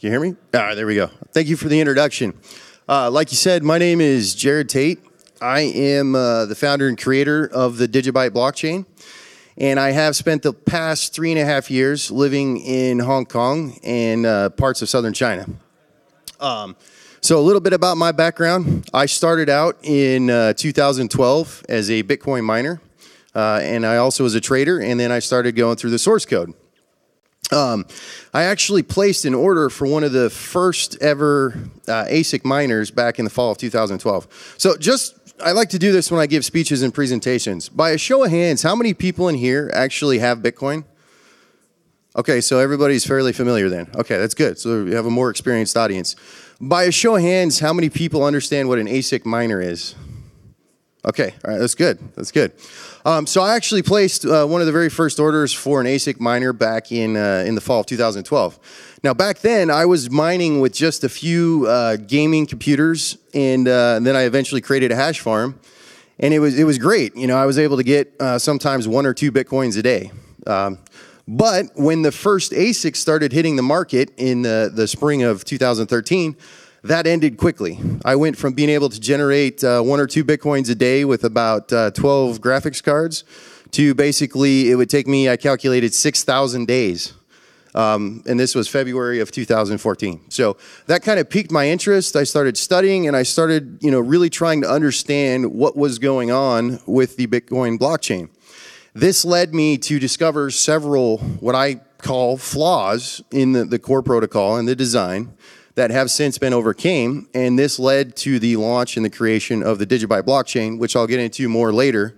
You hear me? All right, there we go. Thank you for the introduction. Like you said, my name is Jared Tate. I am the founder and creator of the DigiByte blockchain, and I have spent the past 3.5 years living in Hong Kong and parts of southern China. So a little bit about my background. I started out in 2012 as a Bitcoin miner, and I also was a trader, and then I started going through the source code. I actually placed an order for one of the first ever ASIC miners back in the fall of 2012. So I like to do this when I give speeches and presentations. By a show of hands, how many people in here actually have Bitcoin? Okay, so everybody's fairly familiar then. Okay, that's good. So we have a more experienced audience. By a show of hands, how many people understand what an ASIC miner is? Okay, all right, that's good. That's good. So I actually placed one of the very first orders for an ASIC miner back in the fall of 2012. Now, back then, I was mining with just a few gaming computers, and then I eventually created a hash farm, and it was great. You know, I was able to get sometimes 1 or 2 Bitcoins a day. But when the first ASIC started hitting the market in the spring of 2013, that ended quickly. I went from being able to generate 1 or 2 Bitcoins a day with about 12 graphics cards to basically it would take me, I calculated, 6,000 days. And this was February of 2014. So that kind of piqued my interest. I started studying and I started, really trying to understand what was going on with the Bitcoin blockchain. This led me to discover several what I call flaws in the core protocol and the design that have since been overcame, and this led to the launch and the creation of the DigiByte blockchain, which I'll get into more later,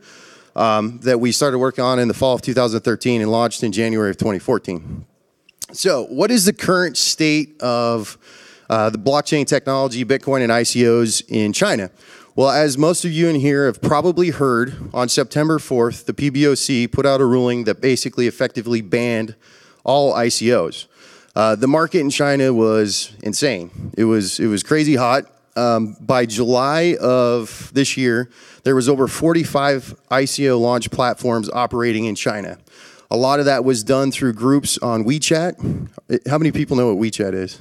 that we started working on in the fall of 2013 and launched in January of 2014. So what is the current state of the blockchain technology, Bitcoin, and ICOs in China? Well, as most of you in here have probably heard, on September 4th, the PBOC put out a ruling that basically effectively banned all ICOs. The market in China was insane. It was crazy hot. By July of this year, there was over 45 ICO launch platforms operating in China. A lot of that was done through groups on WeChat. How many people know what WeChat is?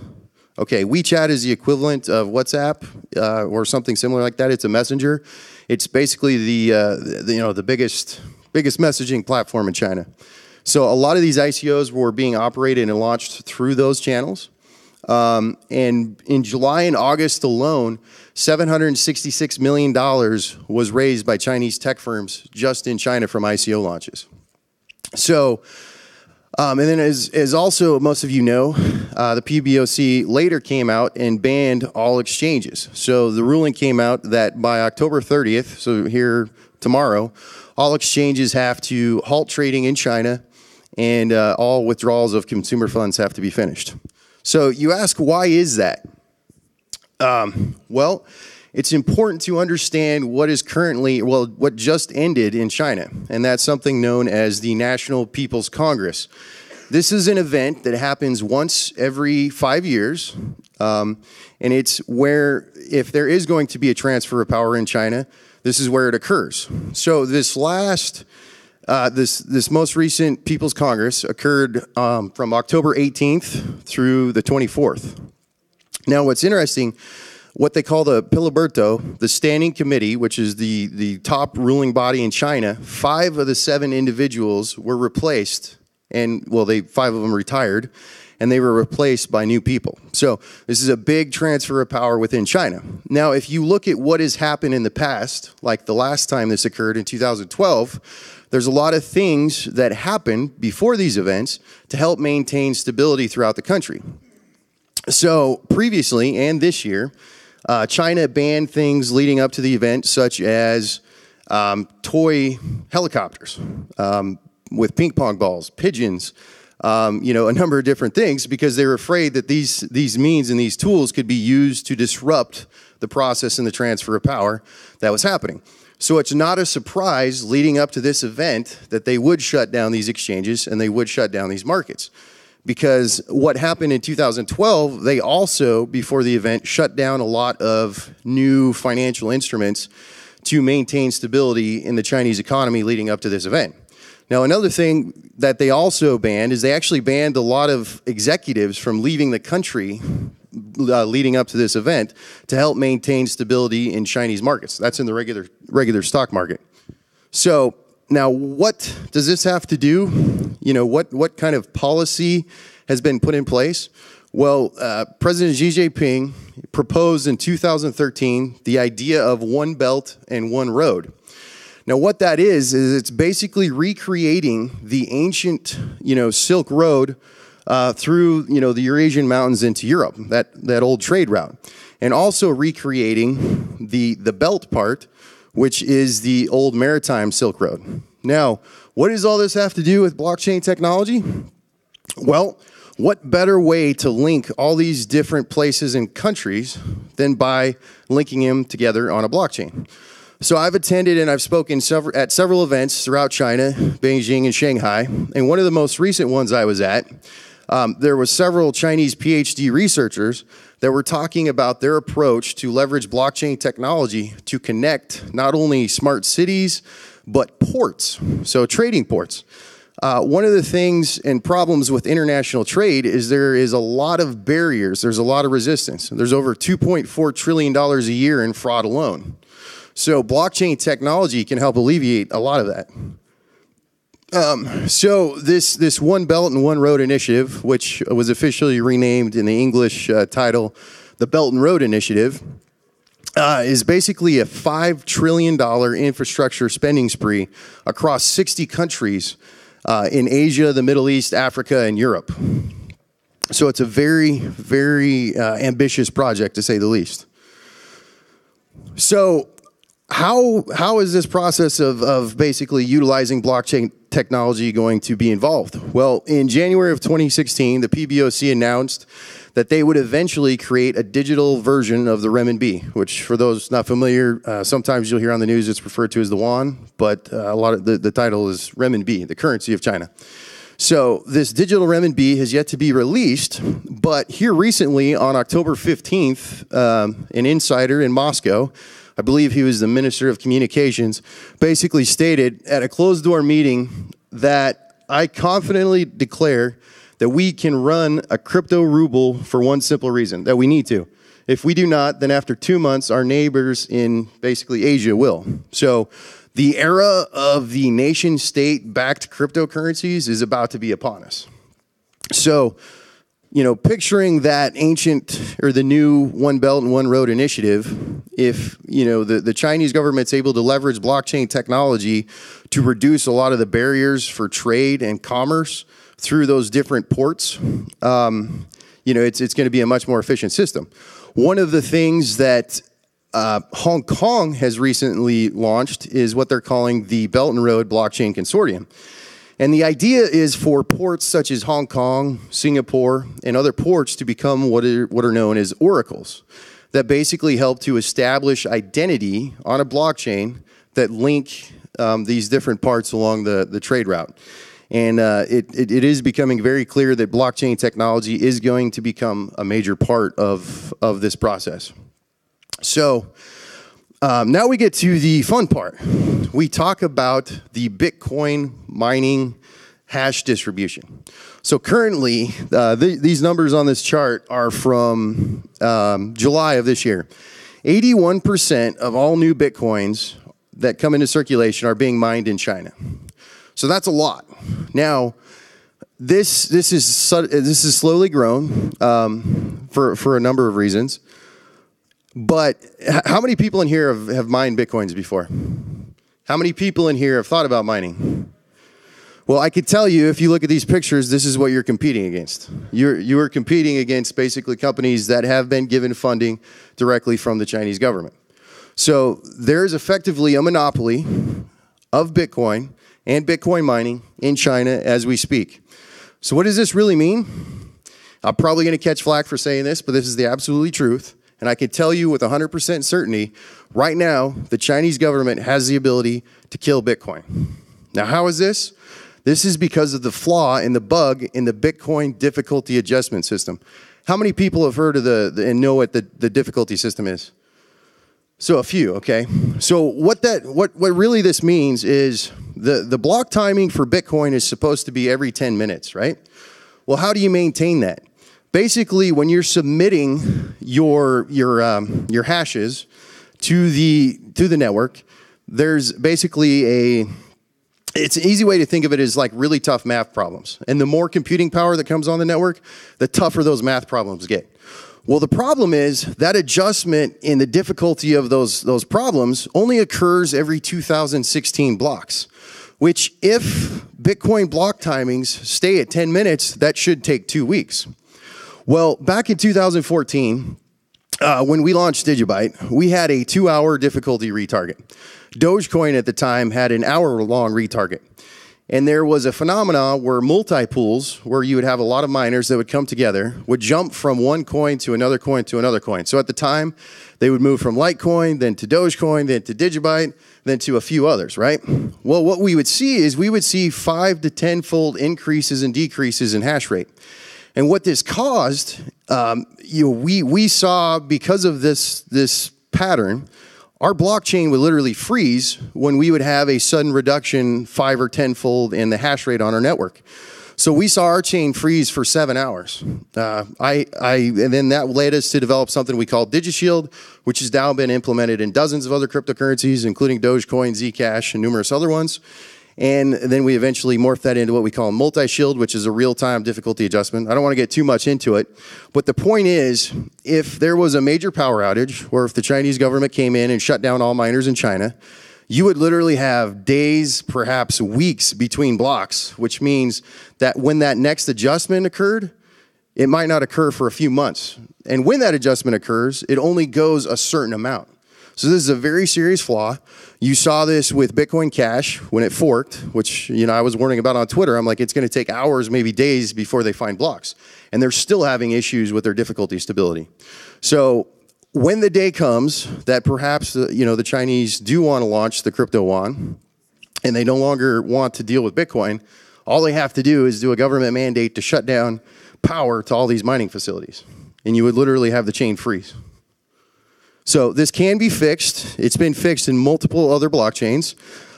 Okay, WeChat is the equivalent of WhatsApp or something similar like that. It's a messenger. It's basically the biggest messaging platform in China. So a lot of these ICOs were being operated and launched through those channels. And in July and August alone, $766 million was raised by Chinese tech firms just in China from ICO launches. So, and then as also most of you know, the PBOC later came out and banned all exchanges. So the ruling came out that by October 30th, so here tomorrow, all exchanges have to halt trading in China, and all withdrawals of consumer funds have to be finished. So you ask, why is that? Well, it's important to understand what just ended in China, and that's something known as the National People's Congress. This is an event that happens once every 5 years, and it's where, if there is going to be a transfer of power in China, this is where it occurs. So this most recent People's Congress occurred from October 18th through the 24th. Now, what's interesting, what they call the Piliberto, the Standing Committee, which is the top ruling body in China, 5 of the 7 individuals were replaced, and 5 of them retired, and they were replaced by new people. So this is a big transfer of power within China. Now, if you look at what has happened in the past, like the last time this occurred in 2012, there's a lot of things that happened before these events to help maintain stability throughout the country. So previously and this year, China banned things leading up to the event, such as toy helicopters with ping pong balls, pigeons, a number of different things, because they were afraid that these means and these tools could be used to disrupt the process and the transfer of power that was happening. So it's not a surprise leading up to this event that they would shut down these exchanges and they would shut down these markets. Because what happened in 2012, they also, before the event, shut down a lot of new financial instruments to maintain stability in the Chinese economy leading up to this event. Now, another thing that they also banned is they actually banned a lot of executives from leaving the country leading up to this event to help maintain stability in Chinese markets. That's in the regular stock market. So now what does this have to do? You know, what kind of policy has been put in place? Well, President Xi Jinping proposed in 2013 the idea of one belt and one road. Now, what that is it's basically recreating the ancient, Silk Road through, the Eurasian mountains into Europe, that old trade route, and also recreating the belt part, which is the old maritime Silk Road. Now, what does all this have to do with blockchain technology? Well, what better way to link all these different places and countries than by linking them together on a blockchain? So I've attended and I've spoken at several events throughout China, Beijing and Shanghai, and one of the most recent ones I was at, there were several Chinese PhD researchers that were talking about their approach to leverage blockchain technology to connect not only smart cities, but ports, so trading ports. One of the things and problems with international trade is there is a lot of barriers. There's a lot of resistance. There's over $2.4 trillion a year in fraud alone. So blockchain technology can help alleviate a lot of that. So this One Belt and One Road initiative, which was officially renamed in the English title, the Belt and Road Initiative, is basically a $5 trillion infrastructure spending spree across 60 countries in Asia, the Middle East, Africa, and Europe. So it's a very, very ambitious project, to say the least. So how is this process of basically utilizing blockchain technology going to be involved? Well, in January of 2016, the PBOC announced that they would eventually create a digital version of the renminbi, which for those not familiar, sometimes you'll hear on the news it's referred to as the yuan, but a lot of the title is renminbi, the currency of China. So this digital renminbi has yet to be released, but here recently on October 15th, an insider in Moscow, I believe he was the Minister of Communications, basically stated at a closed-door meeting that I confidently declare that we can run a crypto ruble for one simple reason, that we need to. If we do not, then after 2 months, our neighbors in basically Asia will. So the era of the nation-state-backed cryptocurrencies is about to be upon us. So, picturing that ancient or the new One Belt and One Road initiative, if, the Chinese government's able to leverage blockchain technology to reduce a lot of the barriers for trade and commerce through those different ports, it's going to be a much more efficient system. One of the things that Hong Kong has recently launched is what they're calling the Belt and Road Blockchain Consortium. And the idea is for ports such as Hong Kong, Singapore, and other ports to become what are known as oracles that basically help to establish identity on a blockchain that link these different parts along the trade route. And it is becoming very clear that blockchain technology is going to become a major part of this process. So now we get to the fun part. We talk about the Bitcoin mining hash distribution. So currently, these numbers on this chart are from July of this year. 81% of all new Bitcoins that come into circulation are being mined in China. So that's a lot. Now, this is slowly grown for a number of reasons. But how many people in here have mined Bitcoins before? How many people in here have thought about mining? Well, I could tell you, if you look at these pictures, this is what you're competing against. You are competing against basically companies that have been given funding directly from the Chinese government. So there's effectively a monopoly of Bitcoin and Bitcoin mining in China as we speak. So what does this really mean? I'm probably going to catch flack for saying this, but this is the absolute truth. And I can tell you with 100% certainty, right now, the Chinese government has the ability to kill Bitcoin. Now, how is this? This is because of the flaw and the bug in the Bitcoin difficulty adjustment system. How many people have heard of and know what the difficulty system is? So a few, okay. So what really this means is The block timing for Bitcoin is supposed to be every 10 minutes, right? Well, how do you maintain that? Basically, when you're submitting your hashes to the network, there's basically it's an easy way to think of it as like really tough math problems. And the more computing power that comes on the network, the tougher those math problems get. Well, the problem is that adjustment in the difficulty of those problems only occurs every 2016 blocks, which if Bitcoin block timings stay at 10 minutes, that should take 2 weeks. Well, back in 2014, when we launched DigiByte, we had a 2-hour difficulty retarget. Dogecoin at the time had an hour-long retarget. And there was a phenomena where multi-pools, where you would have a lot of miners that would come together, would jump from one coin to another coin to another coin. So at the time, they would move from Litecoin, then to Dogecoin, then to DigiByte, then to a few others, right? Well, what we would see is we would see 5 to 10-fold increases and decreases in hash rate. And what this caused, we saw because of this pattern, our blockchain would literally freeze when we would have a sudden reduction 5 or 10-fold in the hash rate on our network. So we saw our chain freeze for 7 hours. And then that led us to develop something we call DigiShield, which has now been implemented in dozens of other cryptocurrencies, including Dogecoin, Zcash, and numerous other ones. And then we eventually morphed that into what we call multi-shield, which is a real-time difficulty adjustment. I don't want to get too much into it, but the point is, if there was a major power outage, or if the Chinese government came in and shut down all miners in China, you would literally have days, perhaps weeks between blocks, which means that when that next adjustment occurred, it might not occur for a few months. And when that adjustment occurs, it only goes a certain amount. So this is a very serious flaw. You saw this with Bitcoin Cash when it forked, which I was warning about on Twitter. I'm like, it's going to take hours, maybe days before they find blocks. And they're still having issues with their difficulty stability. So when the day comes that perhaps the Chinese do want to launch the crypto yuan and they no longer want to deal with Bitcoin, all they have to do is do a government mandate to shut down power to all these mining facilities. And you would literally have the chain freeze. So this can be fixed. It's been fixed in multiple other blockchains.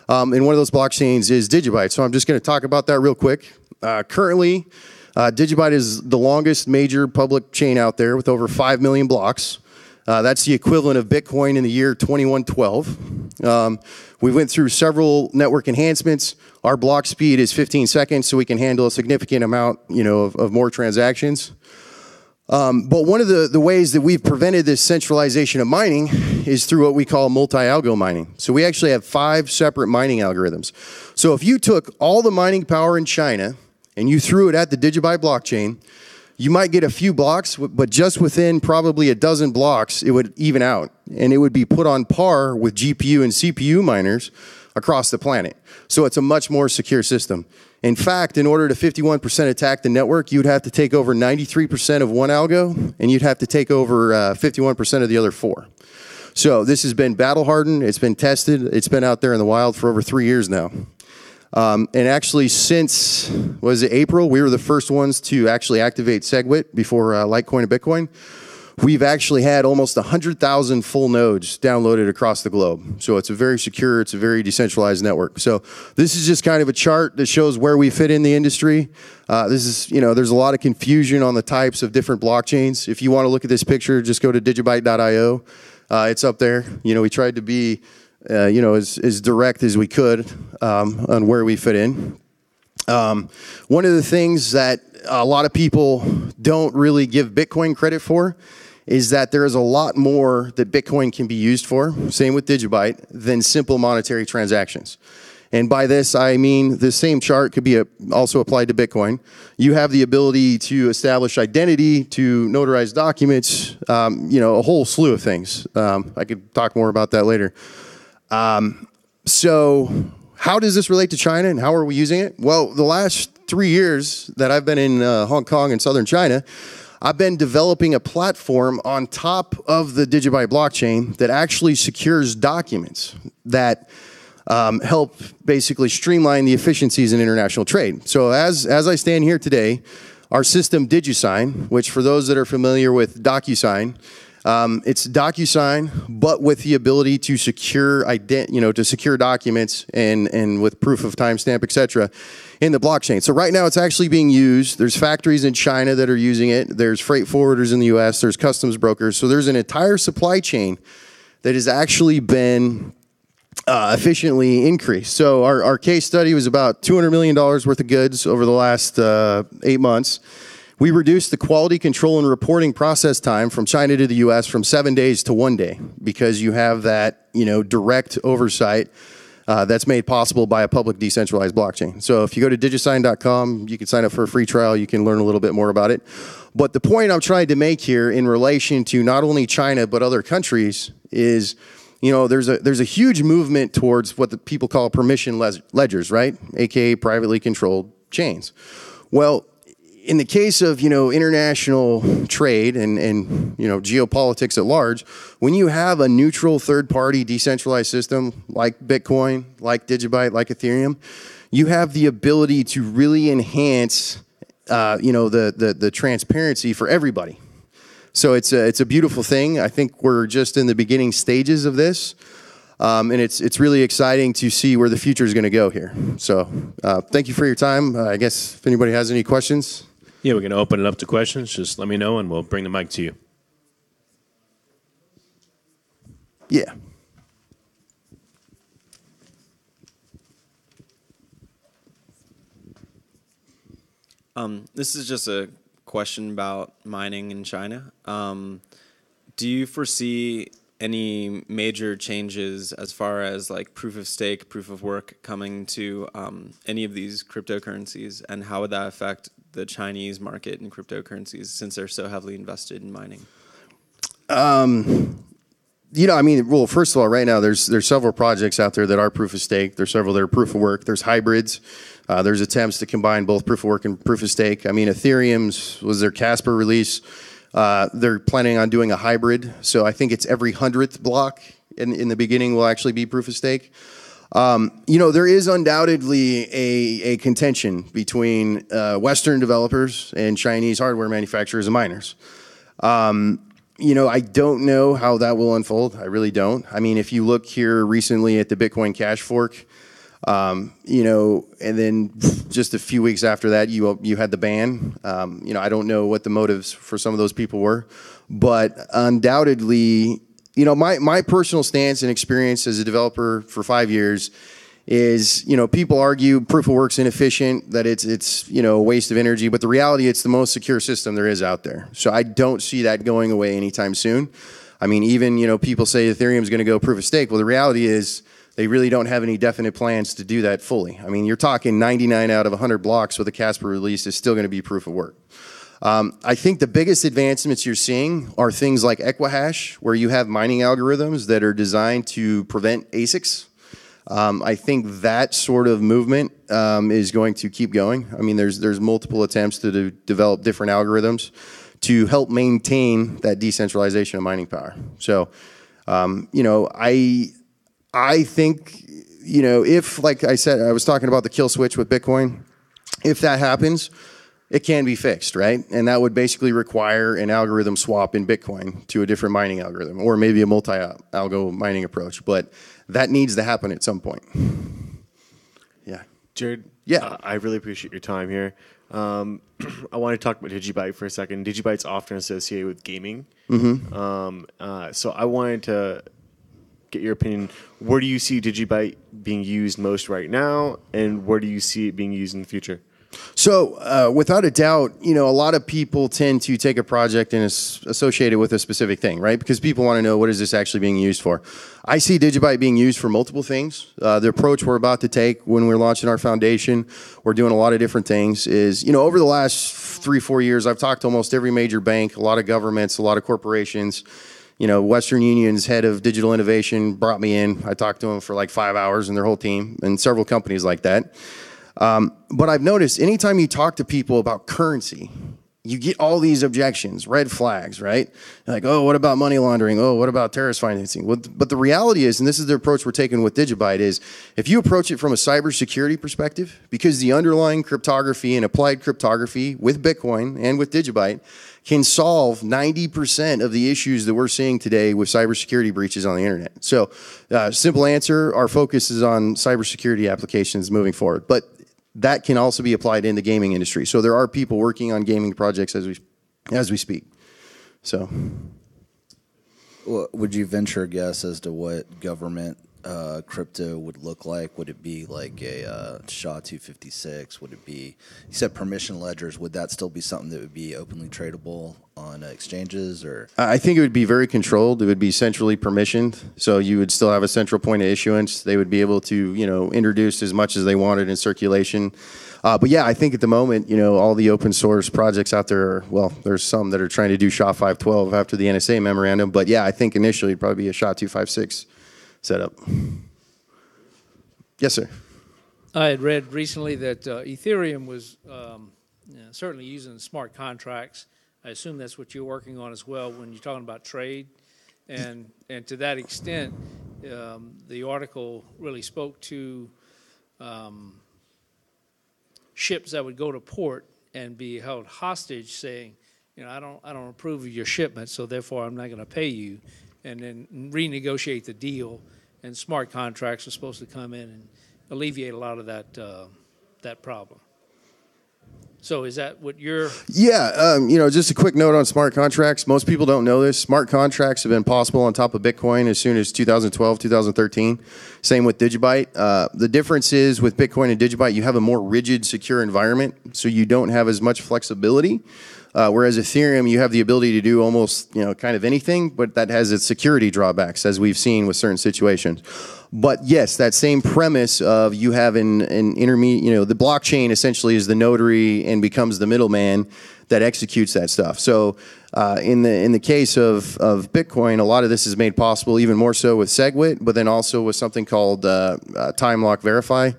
And one of those blockchains is DigiByte. So I'm just going to talk about that real quick. Currently, DigiByte is the longest major public chain out there with over 5 million blocks. That's the equivalent of Bitcoin in the year 2112. We went through several network enhancements. Our block speed is 15 seconds, so we can handle a significant amount of more transactions. But one of the ways that we've prevented this centralization of mining is through what we call MultiAlgo Mining. So we actually have 5 separate mining algorithms. So if you took all the mining power in China and you threw it at the DigiByte blockchain, you might get a few blocks, but just within probably a dozen blocks, it would even out. And it would be put on par with GPU and CPU miners across the planet. So it's a much more secure system. In fact, in order to 51% attack the network, you'd have to take over 93% of one algo, and you'd have to take over 51% of the other 4. So this has been battle hardened. It's been tested. It's been out there in the wild for over 3 years now. And actually since, April, we were the first ones to actually activate SegWit before Litecoin and Bitcoin. We've actually had almost 100,000 full nodes downloaded across the globe. So it's a very secure, it's a very decentralized network. So this is just kind of a chart that shows where we fit in the industry. There's a lot of confusion on the types of different blockchains. If you want to look at this picture, just go to digibyte.io. It's up there. We tried to be, as direct as we could on where we fit in. One of the things that a lot of people don't really give Bitcoin credit for is that there is a lot more that Bitcoin can be used for, same with DigiByte, than simple monetary transactions. And by this, I mean the same chart could be also applied to Bitcoin. You have the ability to establish identity, to notarize documents, a whole slew of things. I could talk more about that later. So how does this relate to China and how are we using it? Well, the last 3 years that I've been in Hong Kong and southern China, I've been developing a platform on top of the DigiByte blockchain that actually secures documents that help basically streamline the efficiencies in international trade. So as I stand here today, our system DigiSign, which for those that are familiar with DocuSign, It's DocuSign, but with the ability to secure secure documents and with proof of timestamp, etc., in the blockchain. So right now it's actually being used. There's factories in China that are using it. There's freight forwarders in the US. There's customs brokers. So there's an entire supply chain that has actually been efficiently increased. So our case study was about $200 million worth of goods over the last 8 months. We reduced the quality control and reporting process time from China to the US from 7 days to 1 day, because you have that, direct oversight that's made possible by a public decentralized blockchain. So if you go to digisign.com, you can sign up for a free trial. You can learn a little bit more about it. But the point I'm trying to make here in relation to not only China but other countries is, there's a huge movement towards what the people call permission ledgers, right? AKA privately controlled chains. Well, in the case of, international trade and geopolitics at large, when you have a neutral third-party decentralized system like Bitcoin, like DigiByte, like Ethereum, you have the ability to really enhance, the transparency for everybody. So it's a beautiful thing. I think we're just in the beginning stages of this. And it's really exciting to see where the future is going to go here. So thank you for your time. I guess if anybody has any questions. Yeah, we're going to open it up to questions. Just let me know, and we'll bring the mic to you. Yeah. This is just a question about mining in China. Do you foresee any major changes as far as like proof of stake, proof of work coming to any of these cryptocurrencies, and how would that affect the Chinese market in cryptocurrencies since they're so heavily invested in mining? Well, first of all, right now there's several projects out there that are proof of stake. There's several that are proof of work. There's hybrids. There's attempts to combine both proof of work and proof of stake. I mean, Ethereum's was their Casper release. They're planning on doing a hybrid. So I think it's every 100th block in the beginning will actually be proof of stake. There is undoubtedly a contention between Western developers and Chinese hardware manufacturers and miners. I don't know how that will unfold. I really don't. I mean, if you look here recently at the Bitcoin Cash fork, and then just a few weeks after that, you had the ban. I don't know what the motives for some of those people were, but undoubtedly, my personal stance and experience as a developer for 5 years is, people argue proof of work's inefficient, that it's a waste of energy, but the reality, it's the most secure system there is out there. So I don't see that going away anytime soon. I mean, even, people say Ethereum's going to go proof of stake. Well, the reality is they really don't have any definite plans to do that fully. I mean, you're talking 99 out of 100 blocks with a Casper release is still going to be proof of work. I think the biggest advancements you're seeing are things like Equihash, where you have mining algorithms that are designed to prevent ASICs. I think that sort of movement is going to keep going. I mean, there's multiple attempts to develop different algorithms to help maintain that decentralization of mining power. So, I think, if, like I said, I was talking about the kill switch with Bitcoin, if that happens, it can be fixed, right? And that would basically require an algorithm swap in Bitcoin to a different mining algorithm, or maybe a multi-algo mining approach. But that needs to happen at some point. Yeah. Jared, yeah, I really appreciate your time here. I want to talk about DigiByte for a second. DigiByte's often associated with gaming. Mm-hmm. So I wanted to get your opinion. Where do you see DigiByte being used most right now, and where do you see it being used in the future? So without a doubt, a lot of people tend to take a project and associate it with a specific thing, right? Because people want to know, what is this actually being used for? I see DigiByte being used for multiple things. The approach we're about to take when we're launching our foundation, we're doing a lot of different things, is, over the last 3-4 years, I've talked to almost every major bank, a lot of governments, a lot of corporations. Western Union's head of digital innovation brought me in. I talked to him for like 5 hours and their whole team, and several companies like that. But I've noticed anytime you talk to people about currency, you get all these objections, red flags, right? Like, oh, what about money laundering? Oh, what about terrorist financing? But the reality is, and this is the approach we're taking with DigiByte, is if you approach it from a cybersecurity perspective, because the underlying cryptography and applied cryptography with Bitcoin and with DigiByte can solve 90% of the issues that we're seeing today with cybersecurity breaches on the internet. So, simple answer, our focus is on cybersecurity applications moving forward. But that can also be applied in the gaming industry. So there are people working on gaming projects as we speak. So, well, would you venture a guess as to what government crypto would look like? Would it be like a SHA-256? Would it be, you said permission ledgers, would that still be something that would be openly tradable on exchanges? Or I think it would be very controlled. It would be centrally permissioned. So you would still have a central point of issuance. They would be able to, introduce as much as they wanted in circulation. But yeah, I think at the moment, all the open source projects out there, there's some that are trying to do SHA-512 after the NSA memorandum. But yeah, I think initially it'd probably be a SHA-256 setup. Yes, sir. I had read recently that Ethereum was certainly using smart contracts. I assume that's what you're working on as well when you're talking about trade. And to that extent, the article really spoke to ships that would go to port and be held hostage, saying, I don't approve of your shipment, so therefore I'm not going to pay you, and then renegotiate the deal. And smart contracts are supposed to come in and alleviate a lot of that problem. So is that what you're... Yeah, just a quick note on smart contracts. Most people don't know this. Smart contracts have been possible on top of Bitcoin as soon as 2012, 2013. Same with DigiByte. The difference is with Bitcoin and DigiByte, you have a more rigid, secure environment, so you don't have as much flexibility. Whereas Ethereum, you have the ability to do almost, kind of anything, but that has its security drawbacks, as we've seen with certain situations. But yes, that same premise of you have an intermediate, the blockchain essentially is the notary and becomes the middleman that executes that stuff. So in the case of Bitcoin, a lot of this is made possible even more so with SegWit, but then also with something called time lock verify.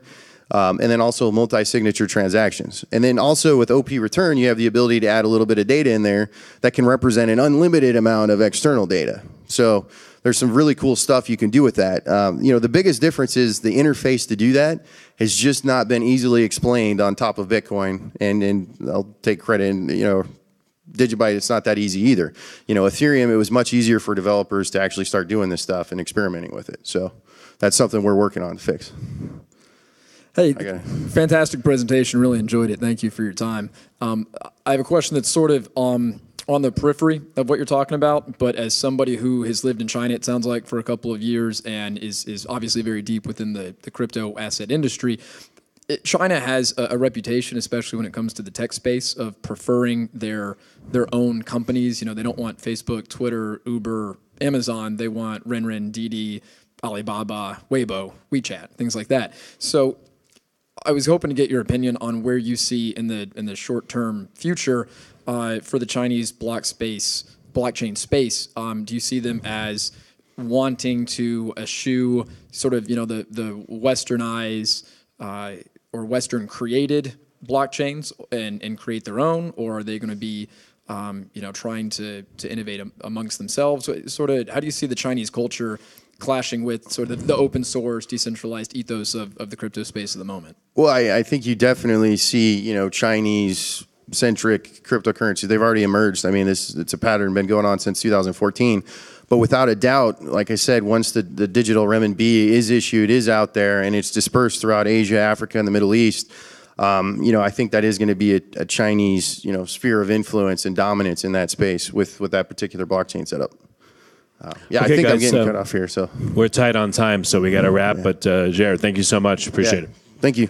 And then also multi-signature transactions. And then also with OP return, you have the ability to add a little bit of data in there that can represent an unlimited amount of external data. So there's some really cool stuff you can do with that. The biggest difference is the interface to do that has just not been easily explained on top of Bitcoin. And I'll take credit, DigiByte, it's not that easy either. Ethereum, it was much easier for developers to actually start doing this stuff and experimenting with it. So that's something we're working on to fix. Hey, fantastic presentation. Really enjoyed it. Thank you for your time. I have a question that's sort of on the periphery of what you're talking about, but as somebody who has lived in China, it sounds like, for a couple of years and is obviously very deep within the crypto asset industry, China has a reputation, especially when it comes to the tech space, of preferring their own companies. They don't want Facebook, Twitter, Uber, Amazon. They want Renren, Didi, Alibaba, Weibo, WeChat, things like that. So I was hoping to get your opinion on where you see in the short-term future for the Chinese blockchain space. Do you see them as wanting to eschew sort of the westernized or Western created blockchains and create their own, or are they going to be trying to innovate amongst themselves? Sort of, how do you see the Chinese culture clashing with sort of the open source, decentralized ethos of the crypto space at the moment? Well, I think you definitely see, Chinese-centric cryptocurrency. They've already emerged. I mean, it's a pattern been going on since 2014. But without a doubt, like I said, once the digital renminbi is issued, is out there, and it's dispersed throughout Asia, Africa, and the Middle East, I think that is going to be a Chinese, sphere of influence and dominance in that space with that particular blockchain setup. Okay, I think guys, I'm getting cut off here. So we're tight on time, so we got to wrap. But Jared, thank you so much. Appreciate it. Thank you.